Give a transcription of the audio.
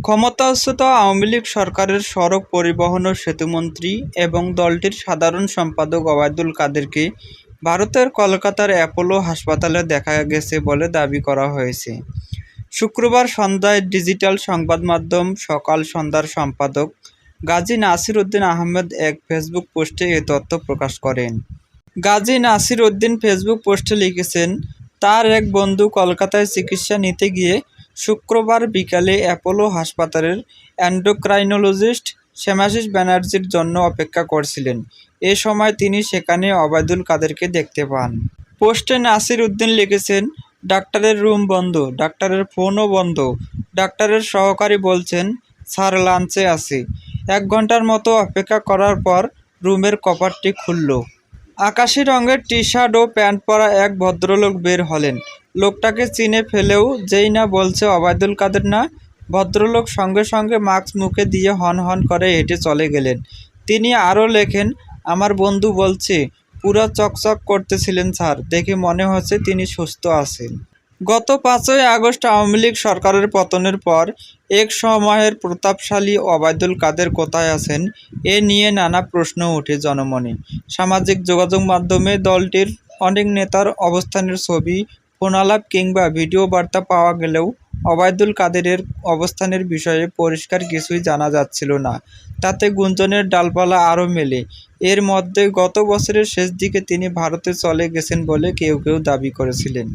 ক্ষমতাচ্যুত আওয়ামী লীগ সরকারের সড়ক পরিবহন ও সেতুমন্ত্রী এবং দলটির সাধারণ সম্পাদক ওবায়দুল কাদেরকে ভারতের কলকাতার অ্যাপোলো হাসপাতালে দেখা গেছে বলে দাবি করা হয়েছে। শুক্রবার সন্ধ্যায় ডিজিটাল সংবাদমাধ্যম সকাল সন্ধ্যার সম্পাদক গাজী নাসির উদ্দিন আহমেদ এক ফেসবুক পোস্টে এ তথ্য প্রকাশ করেন। গাজী নাসির উদ্দিন ফেসবুক পোস্টে লিখেছেন, তার এক বন্ধু কলকাতায় চিকিৎসা নিতে গিয়ে শুক্রবার বিকালে অ্যাপোলো হাসপাতালের এন্ডোক্রাইনোলজিস্ট শ্যামাশিস ব্যানার্জির জন্য অপেক্ষা করছিলেন। এ সময় তিনি সেখানে ওবায়দুল কাদেরকে দেখতে পান। পোস্টে নাসির উদ্দিন লিখেছেন, ডাক্তারের রুম বন্ধ, ডাক্তারের ফোনও বন্ধ। ডাক্তারের সহকারী বলছেন, স্যার লাঞ্চে আছি। 1 ঘন্টার মতো অপেক্ষা করার পর রুমের কপাটটি খুলল। আকাশি রঙের টি-শার্ট ও প্যান্ট পরা এক ভদ্রলোক বের হলেন। লোকটাকে চিনে ফেলেও যেই না বলছে ওবায়দুল কাদের না, ভদ্রলোক সঙ্গে সঙ্গে মাস্ক মুখে দিয়ে হন হন করে হেঁটে চলে গেলেন। তিনি আরও লেখেন, আমার বন্ধু বলছে, পুরা চকচক করতেছিলেন স্যার, দেখে মনে হচ্ছে তিনি সুস্থ আছেন। গত 5ই আগস্ট আওয়ামী লীগ সরকারের পতনের পর এক সময়ের প্রতাপশালী ওবায়দুল কাদের কোথায় আছেন এ নিয়ে নানা প্রশ্ন ওঠে জনমনে। সামাজিক যোগাযোগ মাধ্যমে দলটির অনেক নেতার অবস্থানের ছবি, ফোনালাপ কিংবা ভিডিও বার্তা পাওয়া গেলেও ওবায়দুল কাদেরের অবস্থানের বিষয়ে পরিষ্কার কিছুই জানা যাচ্ছিল না। তাতে গুঞ্জনের ডালপালা আরও মেলে। এর মধ্যে গত বছরের শেষ দিকে তিনি ভারতে চলে গেছেন বলে কেউ কেউ দাবি করেছিলেন।